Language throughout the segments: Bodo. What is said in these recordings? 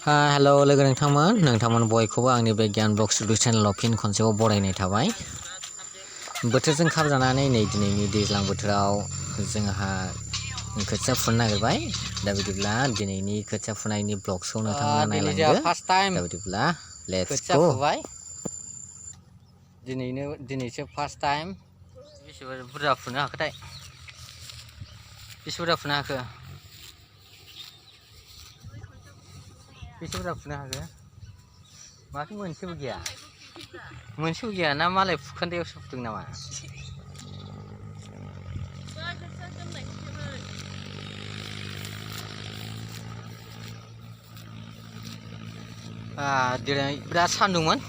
हेल' लोगो नोंथांमोन बयखौबो आंनि बे गियान ब्लग्स इउटुब चेनेलाव फिन खनसेबाव बरायनाय थाबाय। बोथोरजों खाबजानानै नै दिनैनि दैज्लां बोथोराव जोंहा खोथिया फुनो नागिरबाय। दा बिदिब्ला दिनैनि खोथिया फुनायनि ब्लग्सखौ नोंथांमोना नायलांदो। दा बिदिब्ला लेट्स गो। दिनैसो फार्स्ट टाइम बेसेबां बुरजा फुनो हाखोथाय, बेसे बुरजा फुनो हाखो, बेसे बुरजा फुनो हाखो? माथो मोनसेबो गैया ना मालाय फुखान्दायावसो फुदों नामा? दिनै बिराद सान्दुंमोन।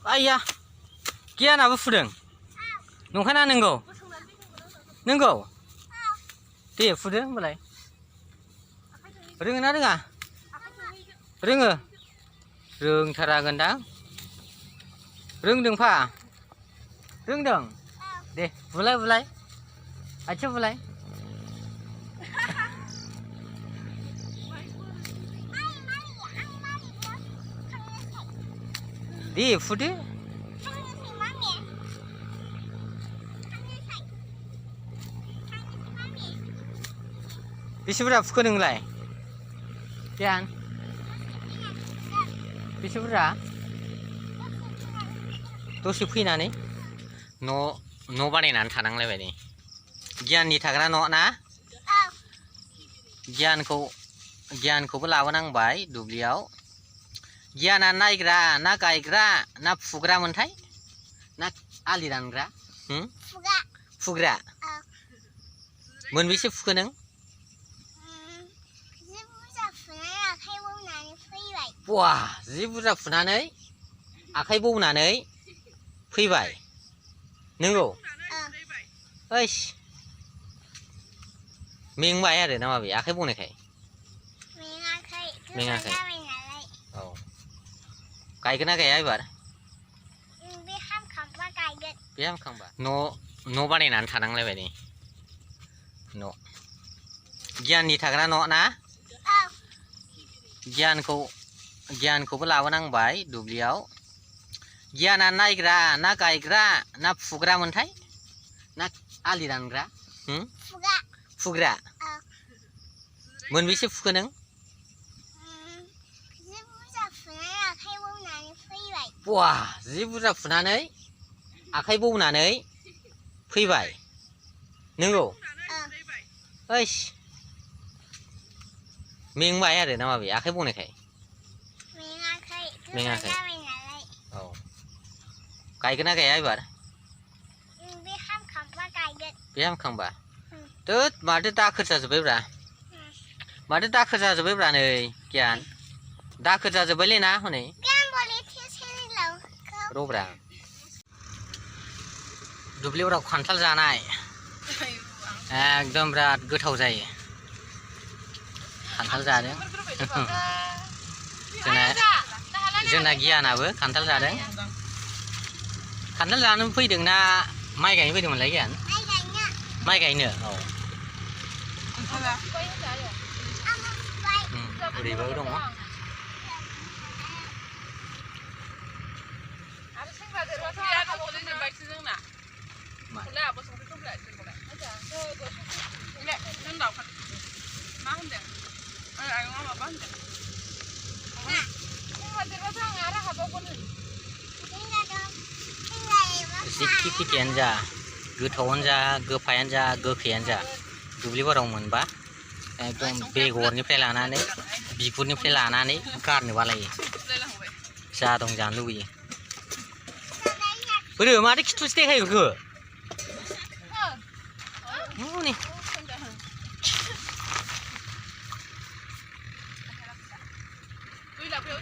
आइया गियानाबो फुदों, नंखायना नंगौ दे फुदो होनबालाय। रोङो ना रोङा? रोङो, रोंथारागोनदां। रोंदों दे बुलाय आथिं बुलाय। दे फुदो। बेसे बुरजा फुखो नोंलाय गियान? बेसे बुरजा? दसे फैनानै न' बानायनानै थानांलायबाय नै। गियाननि थाग्रा न' ना? गियानखौबो लाबोनांबाय दुब्लियाव। गियाना नायग्रा ना गायग्रा ना फुग्रामोनथाय, ना आलि दानग्रा? फुग्रा। मोनबेसे फुखो नों? जि बुरजा फुनानै आखाइ बौनानै फैबाय। नंगौ? ओइस मेंबाय आरो ना माबे आखाइ बौनायखाय? मेङाखै। औ गायगोन ना गाया एबार? बे हामखांबा न' बानायनानै थानांलायबाय नै। न' गियाननि थाग्रा न' ना? गियानखौबो लाबोनांबाय दुब्लियाव। गियाना नायग्रा ना गायग्रा ना फुग्रामोनथाय, ना आलि दानग्रा? फुग्रा। मोनबेसे फुखो नों? जि बुरजा फुनानै आखाइ बौनानै फैबाय। नंगौ? ओइस मेंबाय आरो ना माबे आखाइ बौनायखाय? मेङाखै। औ गायगोन ना गाया एबार? बे हामखांबा? थोद माथो दाखोर जाजोब्बायब्रा नै गियान। दाखोर जाजोब्बायलै ना हनै। रब्रा दुब्लियाव खान्थाल जानाय एकदम बिराद गोथाव जायो। खान्थाल जादों जोंना गियानाबो खान्थाल जादों। खान्थाल जानो फैदों ना माइ गायनो फैदोंमोनलाय गियान? माइ गायनो। औ ओरैबो दङ। जिखि फिथाइयानो जा, गोथावानो जा, गोफायानो जा, गोखैयानो जा, दुब्लि बारियाव मोनबा एकदम बेगरनिफ्राय लानानै बिगुरनिफ्राय लानानै गारनो बालायो। जा दं जानो लुबैयो। बोरो माथो खिथुसो देखायो बेखौ?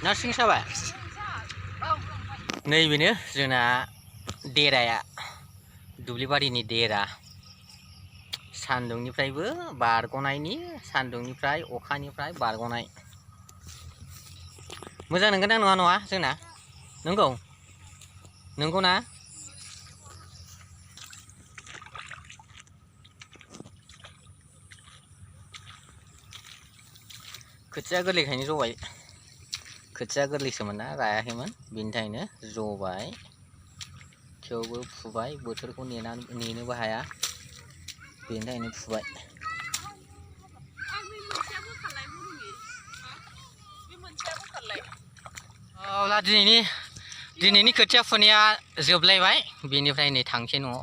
नार्सिं साबाय नैबेनो जोंना देराया दुब्लिबारिनि देरा सान्दुंनिफ्रायबो बारग'नायनि सान्दुंनिफ्राय अखानिफ्राय बारग'नाय मोजां नंगोन ना नङा नङा जोंना नंगौ ना खोथिया गोरलैखायनो जबाय खोथिया गोरलैसोमोन ना रायाखैमोन बिनि थाखायनो जबाय थेवबो फुबाय बोथोरखौ नेनोबो हाया बेनि थाखायनो फुबाय अब्ला दिनैनि खोथिया फुनाया जोबलायबाय बेनिफ्राय नै थांसै न'आव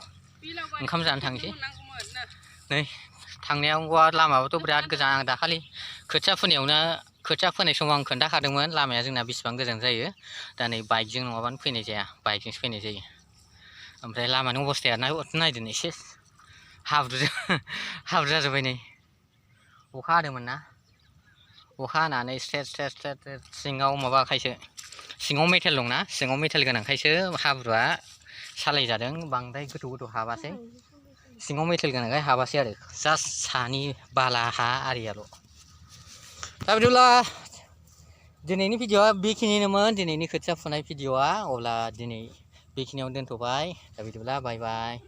ओंखाम जानो थांसै नै थांनायाव लामायाबोथ' बिराद गोजान आं दाखालि खोथिया फोनाय समाव आं खोन्थाखादोंमोन लामाया जोंना बेसेबां गोजान जायो दा नै बाइकजों नङाबानो फैनाय जाया बाइकजोंसो फैनाय जायो ओमफ्राय लामानि अबस्थाया नायदो एसे हाब्रु जाजोब्बाय नै अखा हादोंमोन ना अखा हानानै स्रेद सिङाव माबाखायसो सिङाव मेटेल दंना सिङाव मेटेल गोनांखायसो हाब्रुआ सालायजादों बांद्राय गोथौ हाबासै सिङाव मेटेल गोनांखाय हाबासै आरो जास्ट सानि बाला हा आरियाल' दा बिदिब्ला दिनैनि भिडिअआ बेखिनिनोमोन दिनैनि खोथिया फुनाय भिडिअआ अब्ला दिनै बेखिनियावनो दोनथ'बाय दा बिदिब्ला बाय बाय